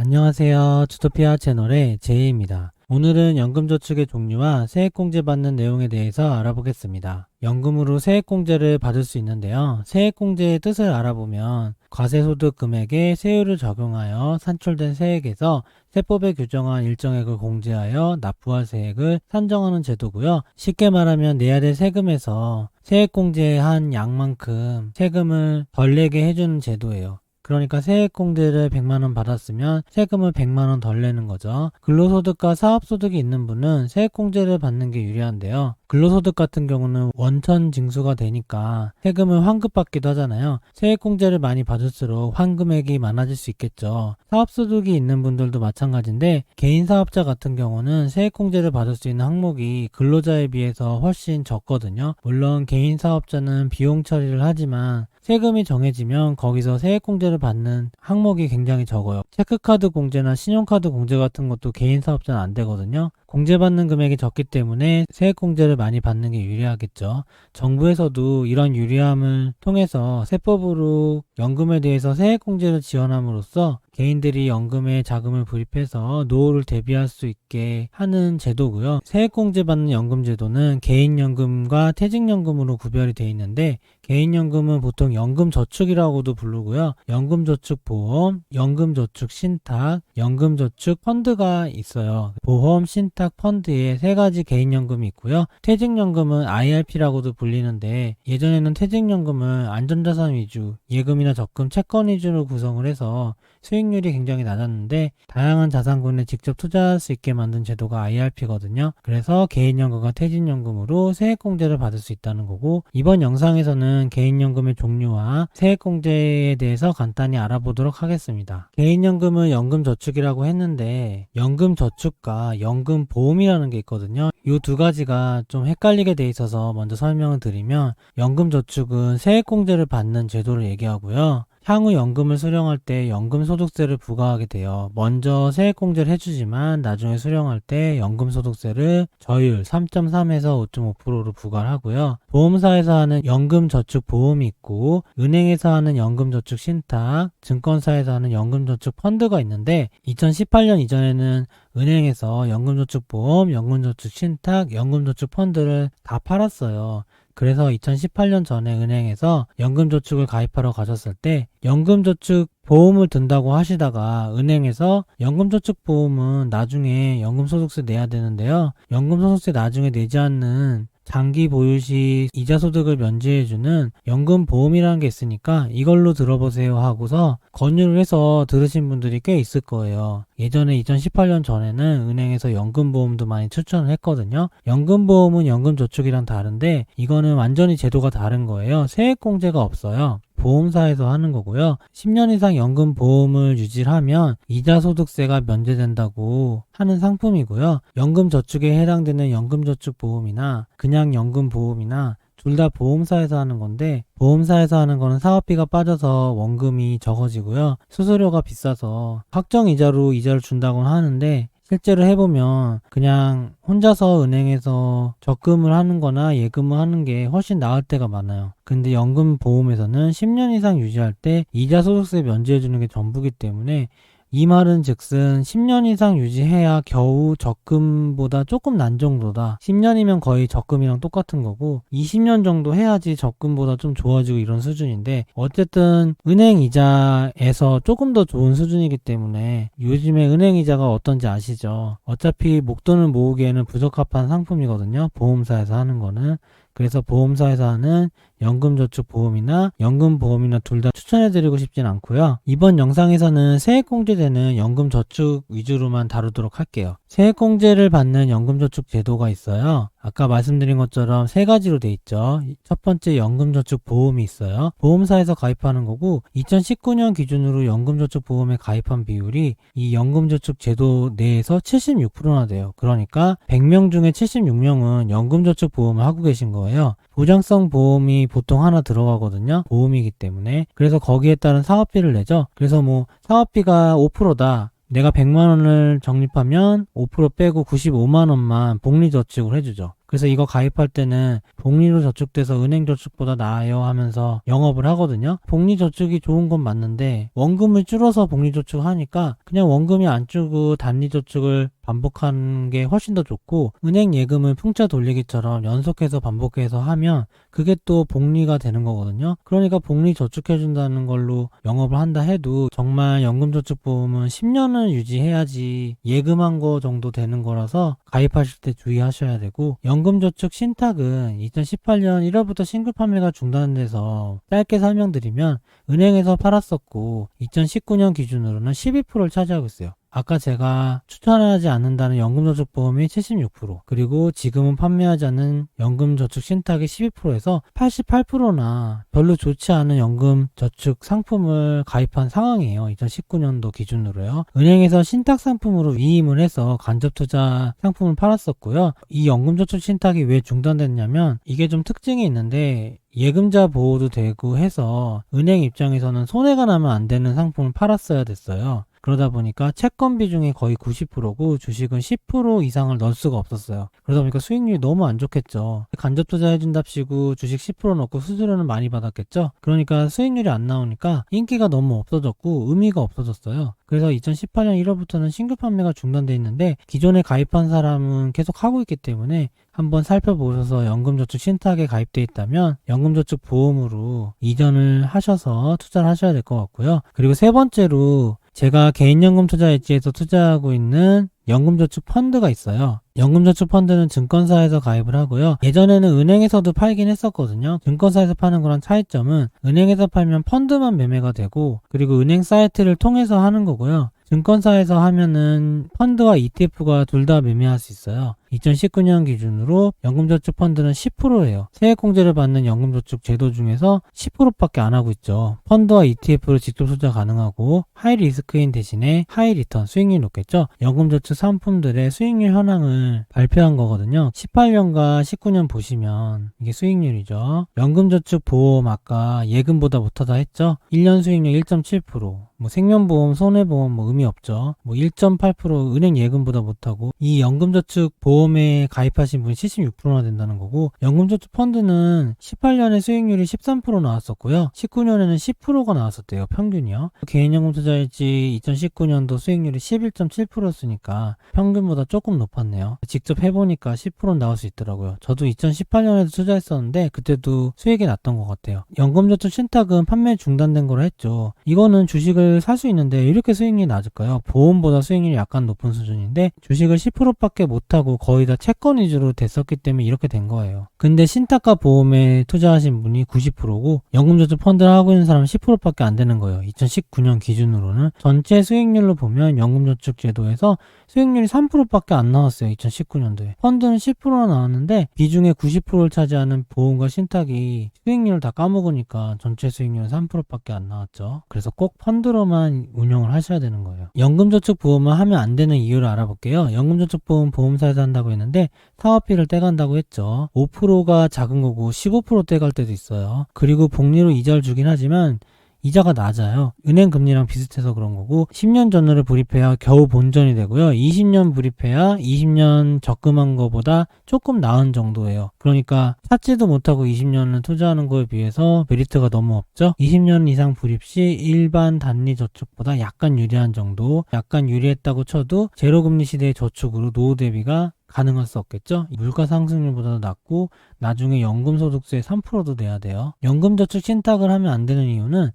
안녕하세요. 주토피아 채널의 제이입니다. 오늘은 연금저축의 종류와 세액공제 받는 내용에 대해서 알아보겠습니다. 연금으로 세액공제를 받을 수 있는데요. 세액공제의 뜻을 알아보면 과세소득 금액에 세율을 적용하여 산출된 세액에서 세법에 규정한 일정액을 공제하여 납부할 세액을 산정하는 제도고요. 쉽게 말하면 내야 될 세금에서 세액공제한 양만큼 세금을 덜 내게 해주는 제도예요. 그러니까 세액공제를 100만원 받았으면 세금을 100만원 덜 내는 거죠. 근로소득과 사업소득이 있는 분은 세액공제를 받는 게 유리한데요. 근로소득 같은 경우는 원천 징수가 되니까 세금을 환급받기도 하잖아요. 세액공제를 많이 받을수록 환금액이 많아질 수 있겠죠. 사업소득이 있는 분들도 마찬가지인데 개인사업자 같은 경우는 세액공제를 받을 수 있는 항목이 근로자에 비해서 훨씬 적거든요. 물론 개인사업자는 비용 처리를 하지만 세금이 정해지면 거기서 세액공제를 받는 항목이 굉장히 적어요. 체크카드 공제나 신용카드 공제 같은 것도 개인 사업자는 안 되거든요. 공제받는 금액이 적기 때문에 세액공제를 많이 받는 게 유리하겠죠. 정부에서도 이런 유리함을 통해서 세법으로 연금에 대해서 세액공제를 지원함으로써 개인들이 연금에 자금을 불입해서 노후를 대비할 수 있게 하는 제도고요. 세액공제 받는 연금제도는 개인연금과 퇴직연금으로 구별이 되어 있는데 개인연금은 보통 연금저축이라고도 부르고요. 연금저축보험, 연금저축신탁, 연금저축펀드가 있어요. 보험, 신탁, 펀드에 세 가지 개인연금이 있고요. 퇴직연금은 IRP라고도 불리는데 예전에는 퇴직연금을 안전자산 위주, 예금이나 적금, 채권 위주로 구성을 해서 수익률이 굉장히 낮았는데 다양한 자산군에 직접 투자할 수 있게 만든 제도가 IRP거든요. 그래서 개인연금과 퇴직연금으로 세액공제를 받을 수 있다는 거고, 이번 영상에서는 개인연금의 종류와 세액공제에 대해서 간단히 알아보도록 하겠습니다. 개인연금은 연금저축이라고 했는데 연금저축과 연금보험이라는 게 있거든요. 이 두 가지가 좀 헷갈리게 돼 있어서 먼저 설명을 드리면, 연금저축은 세액공제를 받는 제도를 얘기하고요. 향후 연금을 수령할 때 연금소득세를 부과하게 돼요. 먼저 세액공제를 해주지만 나중에 수령할 때 연금소득세를 저율 3.3에서 5.5%로 부과를 하고요. 보험사에서 하는 연금저축보험이 있고, 은행에서 하는 연금저축신탁, 증권사에서 하는 연금저축펀드가 있는데 2018년 이전에는 은행에서 연금저축보험, 연금저축신탁, 연금저축펀드를 다 팔았어요. 그래서 2018년 전에 은행에서 연금저축을 가입하러 가셨을 때 연금저축 보험을 든다고 하시다가 은행에서 연금저축보험은 나중에 연금소득세 내야 되는데요. 연금소득세 나중에 내지 않는 장기 보유 시 이자 소득을 면제해주는 연금보험이라는 게 있으니까 이걸로 들어보세요 하고서 권유를 해서 들으신 분들이 꽤 있을 거예요. 예전에 2018년 전에는 은행에서 연금보험도 많이 추천을 했거든요. 연금보험은 연금저축이랑 다른데 이거는 완전히 제도가 다른 거예요. 세액공제가 없어요. 보험사에서 하는 거고요. 10년 이상 연금보험을 유지하면 이자소득세가 면제된다고 하는 상품이고요. 연금저축에 해당되는 연금저축보험이나 그냥 연금보험이나 둘 다 보험사에서 하는 건데, 보험사에서 하는 거는 사업비가 빠져서 원금이 적어지고요. 수수료가 비싸서 확정 이자로 이자를 준다고 하는데 실제로 해보면 그냥 혼자서 은행에서 적금을 하는 거나 예금을 하는 게 훨씬 나을 때가 많아요. 근데 연금보험에서는 10년 이상 유지할 때 이자 소득세 면제해주는 게 전부기 때문에, 이 말은 즉슨 10년 이상 유지해야 겨우 적금보다 조금 난 정도다. 10년이면 거의 적금이랑 똑같은 거고 20년 정도 해야지 적금보다 좀 좋아지고 이런 수준인데, 어쨌든 은행 이자에서 조금 더 좋은 수준이기 때문에 요즘에 은행 이자가 어떤지 아시죠? 어차피 목돈을 모으기에는 부적합한 상품이거든요. 보험사에서 하는 거는. 그래서 보험사에서 하는 연금저축보험이나 연금보험이나 둘 다 추천해드리고 싶진 않고요. 이번 영상에서는 세액공제되는 연금저축 위주로만 다루도록 할게요. 세액공제를 받는 연금저축 제도가 있어요. 아까 말씀드린 것처럼 세 가지로 돼 있죠. 첫 번째 연금저축보험이 있어요. 보험사에서 가입하는 거고 2019년 기준으로 연금저축보험에 가입한 비율이 이 연금저축 제도 내에서 76%나 돼요. 그러니까 100명 중에 76명은 연금저축보험을 하고 계신 거예요. 보장성 보험이 보통 하나 들어가거든요. 보험이기 때문에. 그래서 거기에 따른 사업비를 내죠. 그래서 뭐 사업비가 5%다. 내가 100만 원을 적립하면 5% 빼고 95만 원만 복리저축을 해주죠. 그래서 이거 가입할 때는 복리로 저축돼서 은행 저축보다 나아요 하면서 영업을 하거든요. 복리 저축이 좋은 건 맞는데 원금을 줄여서 복리 저축하니까 그냥 원금이 안 줄고 단리 저축을 반복하는 게 훨씬 더 좋고, 은행 예금을 풍차 돌리기처럼 연속해서 반복해서 하면 그게 또 복리가 되는 거거든요. 그러니까 복리 저축해준다는 걸로 영업을 한다 해도 정말 연금저축보험은 10년을 유지해야지 예금한 거 정도 되는 거라서 가입하실 때 주의하셔야 되고, 연금저축 신탁은 2018년 1월부터 신규 판매가 중단돼서 짧게 설명드리면 은행에서 팔았었고 2019년 기준으로는 12%를 차지하고 있어요. 아까 제가 추천하지 않는다는 연금저축보험이 76%, 그리고 지금은 판매하지 않는 연금저축 신탁이 12%에서 88%나 별로 좋지 않은 연금저축 상품을 가입한 상황이에요. 2019년도 기준으로요. 은행에서 신탁 상품으로 위임을 해서 간접투자 상품을 팔았었고요. 이 연금저축 신탁이 왜 중단됐냐면 이게 좀 특징이 있는데, 예금자 보호도 되고 해서 은행 입장에서는 손해가 나면 안 되는 상품을 팔았어야 됐어요. 그러다 보니까 채권 비중이 거의 90%고 주식은 10% 이상을 넣을 수가 없었어요. 그러다 보니까 수익률이 너무 안 좋겠죠. 간접 투자해준답시고 주식 10% 넣고 수수료는 많이 받았겠죠. 그러니까 수익률이 안 나오니까 인기가 너무 없어졌고 의미가 없어졌어요. 그래서 2018년 1월부터는 신규 판매가 중단돼 있는데, 기존에 가입한 사람은 계속 하고 있기 때문에 한번 살펴보셔서 연금저축 신탁에 가입돼 있다면 연금저축 보험으로 이전을 하셔서 투자를 하셔야 될 것 같고요. 그리고 세 번째로 제가 개인연금 투자일지에서 투자하고 있는 연금저축 펀드가 있어요. 연금저축 펀드는 증권사에서 가입을 하고요. 예전에는 은행에서도 팔긴 했었거든요. 증권사에서 파는 거랑 차이점은 은행에서 팔면 펀드만 매매가 되고, 그리고 은행 사이트를 통해서 하는 거고요. 증권사에서 하면은 펀드와 ETF가 둘 다 매매할 수 있어요. 2019년 기준으로 연금저축 펀드는 10%예요. 세액공제를 받는 연금저축 제도 중에서 10%밖에 안 하고 있죠. 펀드와 ETF를 직접 투자 가능하고 하이 리스크인 대신에 하이 리턴, 수익률이 높겠죠. 연금저축 상품들의 수익률 현황을 발표한 거거든요. 18년과 19년 보시면 이게 수익률이죠. 연금저축 보험 아까 예금보다 못하다 했죠. 1년 수익률 1.7%, 뭐 생명보험, 손해보험 뭐 의미 없죠. 뭐 1.8% 은행 예금보다 못하고, 이 연금저축 보험에 가입하신 분이 76%나 된다는 거고, 연금저축 펀드는 18년에 수익률이 13% 나왔었고요. 19년에는 10%가 나왔었대요. 평균이요. 개인연금 투자일지 2019년도 수익률이 11.7%였으니까 평균보다 조금 높았네요. 직접 해보니까 10% 나올 수 있더라고요. 저도 2018년에도 투자했었는데 그때도 수익이 났던 것 같아요. 연금저축 신탁은 판매 중단된 거로 했죠. 이거는 주식을 살 수 있는데 이렇게 수익률이 낮을까요? 보험보다 수익률이 약간 높은 수준인데 주식을 10%밖에 못하고 거의 다 채권 위주로 됐었기 때문에 이렇게 된 거예요. 근데 신탁과 보험에 투자하신 분이 90%고 연금저축 펀드를 하고 있는 사람은 10%밖에 안 되는 거예요. 2019년 기준으로는. 전체 수익률로 보면 연금저축 제도에서 수익률이 3%밖에 안 나왔어요. 2019년도에. 펀드는 10%나 나왔는데 비중의 90%를 차지하는 보험과 신탁이 수익률을 다 까먹으니까 전체 수익률은 3%밖에 안 나왔죠. 그래서 꼭 펀드로만 운영을 하셔야 되는 거예요. 연금저축 보험을 하면 안 되는 이유를 알아볼게요. 연금저축 보험 보험사에서 한다고 했는데 사업비를 떼간다고 했죠. 5%가 작은 거고 15% 떼갈 때도 있어요. 그리고 복리로 이자를 주긴 하지만 이자가 낮아요. 은행 금리랑 비슷해서 그런 거고, 10년 전후를 불입해야 겨우 본전이 되고요. 20년 불입해야 20년 적금한 거보다 조금 나은 정도예요. 그러니까 찾지도 못하고 20년을 투자하는 거에 비해서 메리트가 너무 없죠. 20년 이상 불입 시 일반 단리 저축보다 약간 유리한 정도, 약간 유리했다고 쳐도 제로금리 시대의 저축으로 노후 대비가 가능할 수 없겠죠. 물가 상승률보다도 낮고 나중에 연금소득세 3%도 내야 돼요. 연금저축 신탁을 하면 안 되는 이유는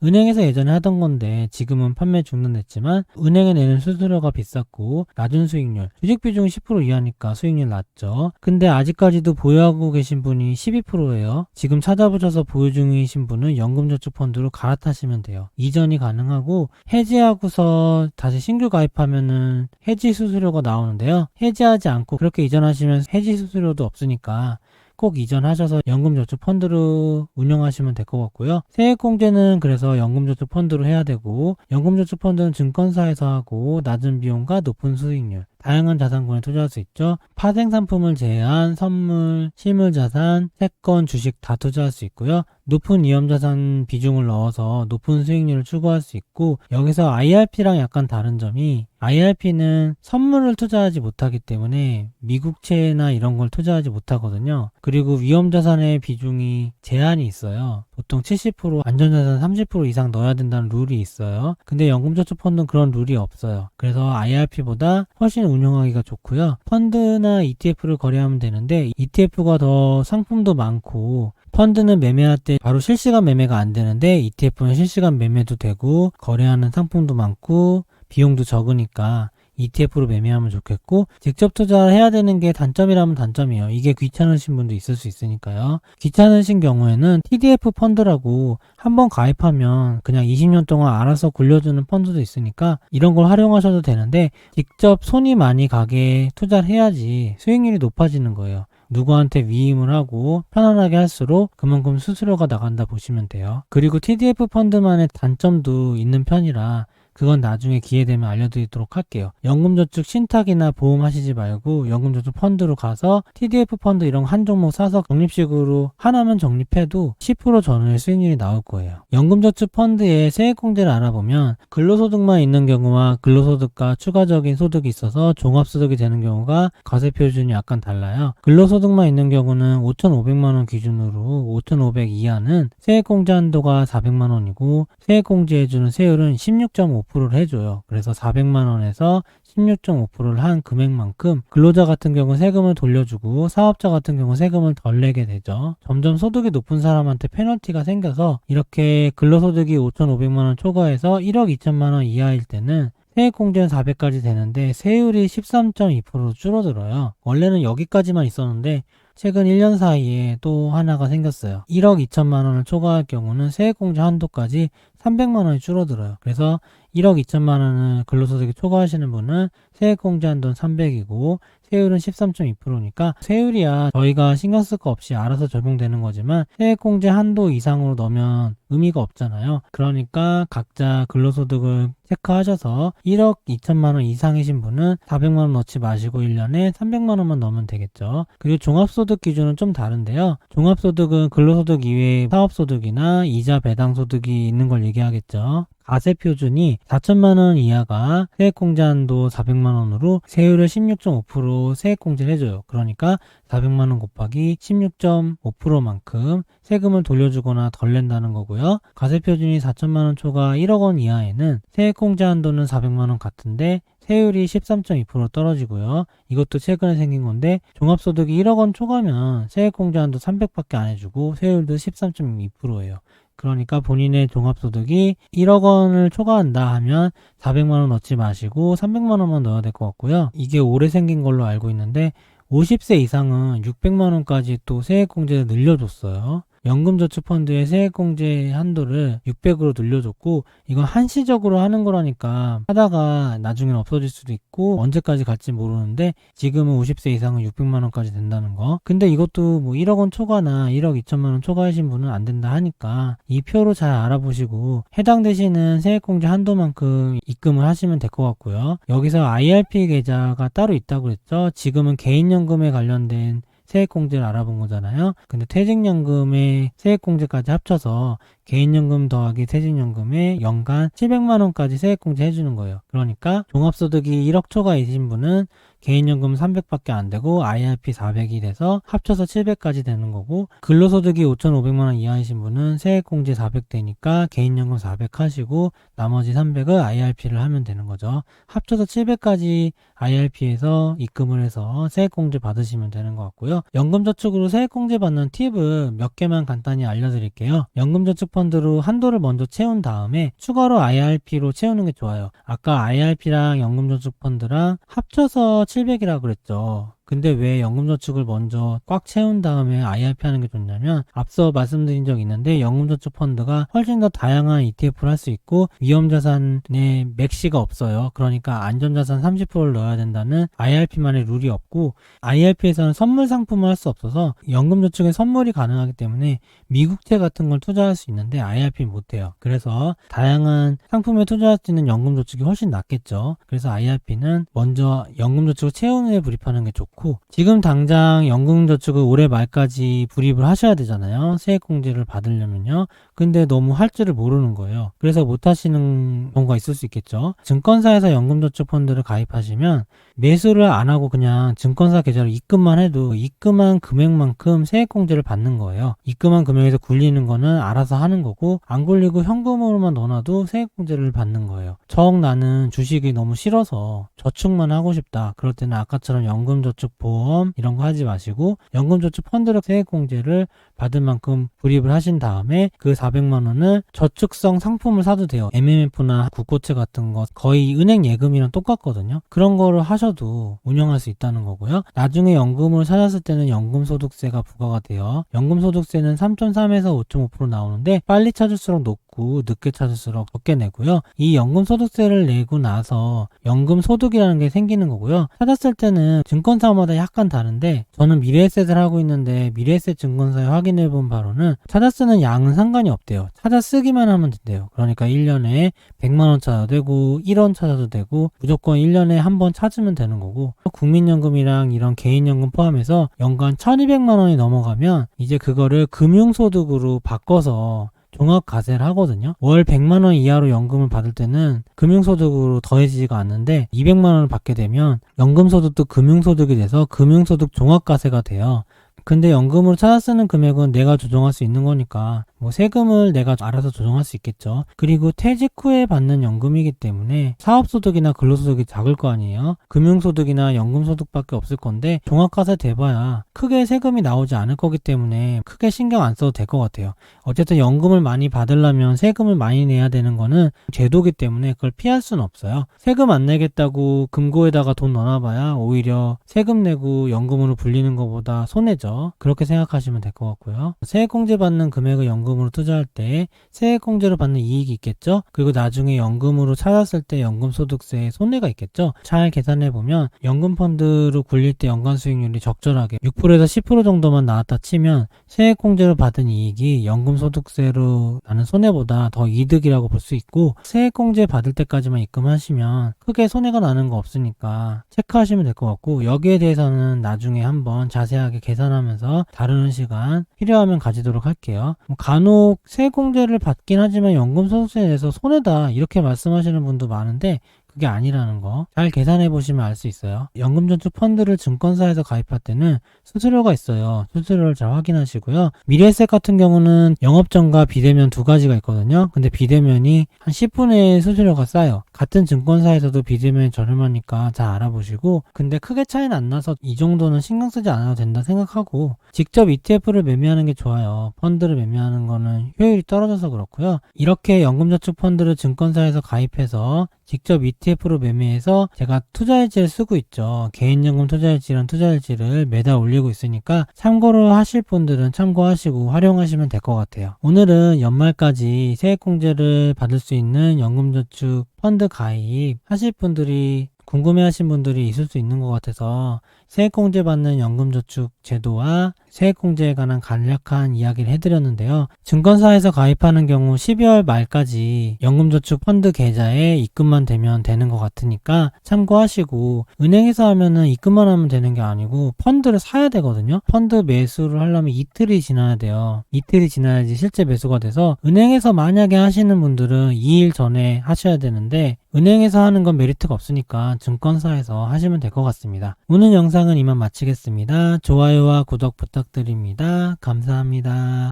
은행에서 예전에 하던 건데 지금은 판매 중단됐지만 은행에 내는 수수료가 비쌌고 낮은 수익률, 주식 비중이 10% 이하니까 수익률 낮죠. 근데 아직까지도 보유하고 계신 분이 12%예요. 지금 찾아보셔서 보유 중이신 분은 연금저축 펀드로 갈아타시면 돼요. 이전이 가능하고 해지하고서 다시 신규 가입하면은 해지 수수료가 나오는데요. 해지하지 않고 그렇게 이전하시면 해지 수수료도 없으니까 꼭 이전하셔서 연금저축 펀드로 운영하시면 될 것 같고요. 세액공제는 그래서 연금저축 펀드로 해야 되고, 연금저축 펀드는 증권사에서 하고 낮은 비용과 높은 수익률, 다양한 자산군에 투자할 수 있죠. 파생상품을 제외한 선물, 실물자산, 채권, 주식 다 투자할 수 있고요. 높은 위험자산 비중을 넣어서 높은 수익률을 추구할 수 있고, 여기서 IRP랑 약간 다른 점이 IRP는 선물을 투자하지 못하기 때문에 미국채나 이런 걸 투자하지 못하거든요. 그리고 위험자산의 비중이 제한이 있어요. 보통 70%, 안전자산 30% 이상 넣어야 된다는 룰이 있어요. 근데 연금저축펀드는 그런 룰이 없어요. 그래서 IRP보다 훨씬 운용하기가 좋고요. 펀드나 ETF를 거래하면 되는데 ETF가 더 상품도 많고, 펀드는 매매할 때 바로 실시간 매매가 안 되는데 ETF는 실시간 매매도 되고 거래하는 상품도 많고 비용도 적으니까 ETF로 매매하면 좋겠고, 직접 투자를 해야 되는 게 단점이라면 단점이에요. 이게 귀찮으신 분도 있을 수 있으니까요. 귀찮으신 경우에는 TDF 펀드라고 한번 가입하면 그냥 20년 동안 알아서 굴려주는 펀드도 있으니까 이런 걸 활용하셔도 되는데, 직접 손이 많이 가게 투자를 해야지 수익률이 높아지는 거예요. 누구한테 위임을 하고 편안하게 할수록 그만큼 수수료가 나간다 보시면 돼요. 그리고 TDF 펀드만의 단점도 있는 편이라 그건 나중에 기회 되면 알려드리도록 할게요. 연금저축 신탁이나 보험 하시지 말고 연금저축 펀드로 가서 TDF 펀드 이런 거 한 종목 사서 적립식으로 하나만 적립해도 10% 전후의 수익률이 나올 거예요. 연금저축 펀드의 세액공제를 알아보면 근로소득만 있는 경우와 근로소득과 추가적인 소득이 있어서 종합소득이 되는 경우가 과세표준이 약간 달라요. 근로소득만 있는 경우는 5,500만원 기준으로 5,500 이하는 세액공제 한도가 400만원이고 세액공제해주는 세율은 16.5%를 해줘요. 그래서 400만원에서 16.5%를 한 금액만큼 근로자 같은 경우 세금을 돌려주고 사업자 같은 경우 세금을 덜 내게 되죠. 점점 소득이 높은 사람한테 페널티가 생겨서 이렇게 근로소득이 5,500만원 초과해서 1억 2천만원 이하일 때는 세액공제는 400까지 되는데 세율이 13.2%로 줄어들어요. 원래는 여기까지만 있었는데 최근 1년 사이에 또 하나가 생겼어요. 1억 2천만 원을 초과할 경우는 세액공제 한도까지 300만 원이 줄어들어요. 그래서 1억 2천만 원을 근로소득이 초과하시는 분은 세액공제 한도는 300이고 세율은 13.2%니까 세율이야 저희가 신경 쓸 거 없이 알아서 적용되는 거지만 세액공제 한도 이상으로 넣으면 의미가 없잖아요. 그러니까 각자 근로소득을 체크하셔서 1억 2천만 원 이상이신 분은 400만 원 넣지 마시고 1년에 300만 원만 넣으면 되겠죠. 그리고 종합소득 기준은 좀 다른데요. 종합소득은 근로소득 이외에 사업소득이나 이자 배당소득이 있는 걸 얘기하겠죠. 과세표준이 4천만 원 이하가 세액공제 한도 400만 원으로 세율을 16.5% 세액공제를 해줘요. 그러니까 400만 원 곱하기 16.5%만큼 세금을 돌려주거나 덜 낸다는 거고요. 과세표준이 4천만 원 초과 1억 원 이하에는 세액공제 한도는 400만 원 같은데 세율이 13.2% 떨어지고요. 이것도 최근에 생긴 건데 종합소득이 1억 원 초과면 세액공제 한도 300밖에 안 해주고 세율도 13.2%예요. 그러니까 본인의 종합소득이 1억 원을 초과한다 하면 400만 원 넣지 마시고 300만 원만 넣어야 될 것 같고요. 이게 올해 생긴 걸로 알고 있는데 50세 이상은 600만 원까지 또 세액공제를 늘려줬어요. 연금저축펀드의 세액공제 한도를 600으로 늘려줬고 이건 한시적으로 하는 거라니까 하다가 나중엔 없어질 수도 있고 언제까지 갈지 모르는데 지금은 50세 이상은 600만 원까지 된다는 거. 근데 이것도 뭐 1억 원 초과나 1억 2천만 원 초과하신 분은 안 된다 하니까 이 표로 잘 알아보시고 해당되시는 세액공제 한도만큼 입금을 하시면 될 것 같고요. 여기서 IRP 계좌가 따로 있다고 그랬죠. 지금은 개인연금에 관련된 세액공제를 알아본 거잖아요. 근데 퇴직연금의 세액공제까지 합쳐서 개인연금 더하기 퇴직연금에 연간 700만 원까지 세액공제 해주는 거예요. 그러니까 종합소득이 1억 초과이신 분은 개인연금 300밖에 안 되고 IRP 400이 돼서 합쳐서 700까지 되는 거고 근로소득이 5,500만 원 이하이신 분은 세액공제 400 되니까 개인연금 400 하시고 나머지 300을 IRP를 하면 되는 거죠. 합쳐서 700까지 IRP에서 입금을 해서 세액공제 받으시면 되는 것 같고요. 연금저축으로 세액공제 받는 팁을 몇 개만 간단히 알려드릴게요. 연금저축펀드로 한도를 먼저 채운 다음에 추가로 IRP로 채우는 게 좋아요. 아까 IRP랑 연금저축펀드랑 합쳐서 700이라고 그랬죠. 근데 왜 연금저축을 먼저 꽉 채운 다음에 IRP 하는 게 좋냐면, 앞서 말씀드린 적이 있는데 연금저축 펀드가 훨씬 더 다양한 ETF를 할 수 있고 위험자산에 맥시가 없어요. 그러니까 안전자산 30%를 넣어야 된다는 IRP만의 룰이 없고, IRP에서는 선물 상품을 할 수 없어서 연금저축에 선물이 가능하기 때문에 미국채 같은 걸 투자할 수 있는데 IRP 못해요. 그래서 다양한 상품에 투자할 수 있는 연금저축이 훨씬 낫겠죠. 그래서 IRP는 먼저 연금저축을 채운 후에 불입하는 게 좋고, 지금 당장 연금저축을 올해 말까지 불입을 하셔야 되잖아요. 세액공제를 받으려면요. 근데 너무 할 줄을 모르는 거예요. 그래서 못 하시는 경우가 있을 수 있겠죠. 증권사에서 연금저축 펀드를 가입하시면 매수를 안 하고 그냥 증권사 계좌로 입금만 해도 입금한 금액만큼 세액공제를 받는 거예요. 입금한 금액에서 굴리는 거는 알아서 하는 거고, 안 굴리고 현금으로만 넣어놔도 세액공제를 받는 거예요. 정 나는 주식이 너무 싫어서 저축만 하고 싶다. 그럴 때는 아까처럼 연금저축보험 이런 거 하지 마시고 연금저축 펀드로 세액공제를 받을 만큼 불입을 하신 다음에 그 400만 원을 저축성 상품을 사도 돼요. MMF나 국고채 같은 거 거의 은행 예금이랑 똑같거든요. 그런 거를 하셔도 운영할 수 있다는 거고요. 나중에 연금으로 찾았을 때는 연금소득세가 부과가 돼요. 연금소득세는 3.3에서 5.5% 나오는데 빨리 찾을수록 높고 늦게 찾을수록 적게 내고요. 이 연금소득세를 내고 나서 연금소득이라는 게 생기는 거고요. 찾았을 때는 증권사마다 약간 다른데, 저는 미래에셋을 하고 있는데 미래에셋 증권사에 확인해 본 바로는 찾아 쓰는 양은 상관이 없대요. 찾아 쓰기만 하면 된대요. 그러니까 1년에 100만 원 찾아도 되고 1원 찾아도 되고 무조건 1년에 한 번 찾으면 되는 거고, 국민연금이랑 이런 개인연금 포함해서 연간 1200만 원이 넘어가면 이제 그거를 금융소득으로 바꿔서 종합과세를 하거든요. 월 100만 원 이하로 연금을 받을 때는 금융소득으로 더해지지가 않는데 200만 원을 받게 되면 연금소득도 금융소득이 돼서 금융소득 종합과세가 돼요. 근데 연금으로 찾아 쓰는 금액은 내가 조정할 수 있는 거니까 뭐 세금을 내가 알아서 조정할 수 있겠죠. 그리고 퇴직 후에 받는 연금이기 때문에 사업소득이나 근로소득이 작을 거 아니에요. 금융소득이나 연금소득밖에 없을 건데 종합과세 돼봐야 크게 세금이 나오지 않을 거기 때문에 크게 신경 안 써도 될 것 같아요. 어쨌든 연금을 많이 받으려면 세금을 많이 내야 되는 거는 제도기 때문에 그걸 피할 수는 없어요. 세금 안 내겠다고 금고에다가 돈 넣어놔봐야 오히려 세금 내고 연금으로 불리는 것보다 손해죠. 그렇게 생각하시면 될 것 같고요. 세액공제 받는 금액을 연금으로 투자할 때 세액공제로 받는 이익이 있겠죠. 그리고 나중에 연금으로 찾았을 때 연금소득세에 손해가 있겠죠. 잘 계산해보면 연금펀드로 굴릴 때 연간 수익률이 적절하게 6%에서 10% 정도만 나왔다 치면 세액공제로 받은 이익이 연금소득세로 나는 손해보다 더 이득이라고 볼 수 있고, 세액공제 받을 때까지만 입금하시면 크게 손해가 나는 거 없으니까 체크하시면 될 것 같고, 여기에 대해서는 나중에 한번 자세하게 계산하면서 다루는 시간 필요하면 가지도록 할게요. 간혹 세액공제를 받긴 하지만 연금소득세에 대해서 손해다 이렇게 말씀하시는 분도 많은데 그게 아니라는 거 잘 계산해 보시면 알 수 있어요. 연금저축 펀드를 증권사에서 가입할 때는 수수료가 있어요. 수수료를 잘 확인하시고요. 미래에셋 같은 경우는 영업전과 비대면 두 가지가 있거든요. 근데 비대면이 한 10분의 1 수수료가 싸요. 같은 증권사에서도 비대면이 저렴하니까 잘 알아보시고, 근데 크게 차이는 안 나서 이 정도는 신경 쓰지 않아도 된다 생각하고 직접 ETF를 매매하는 게 좋아요. 펀드를 매매하는 거는 효율이 떨어져서 그렇고요. 이렇게 연금저축 펀드를 증권사에서 가입해서 직접 ETF로 매매해서 제가 투자일지를 쓰고 있죠. 개인연금 투자일지랑 투자일지를 매달 올리고 있으니까 참고로 하실 분들은 참고하시고 활용하시면 될 것 같아요. 오늘은 연말까지 세액공제를 받을 수 있는 연금저축 펀드 가입 하실 분들이 궁금해하신 분들이 있을 수 있는 것 같아서 세액공제 받는 연금저축 제도와 세액공제에 관한 간략한 이야기를 해드렸는데요. 증권사에서 가입하는 경우 12월 말까지 연금저축 펀드 계좌에 입금만 되면 되는 것 같으니까 참고하시고, 은행에서 하면은 입금만 하면 되는 게 아니고 펀드를 사야 되거든요. 펀드 매수를 하려면 이틀이 지나야 돼요. 이틀이 지나야지 실제 매수가 돼서, 은행에서 만약에 하시는 분들은 2일 전에 하셔야 되는데 은행에서 하는 건 메리트가 없으니까 증권사에서 하시면 될 것 같습니다. 오늘 영상은 이만 마치겠습니다. 좋아요와 구독 부탁드립니다. 감사합니다.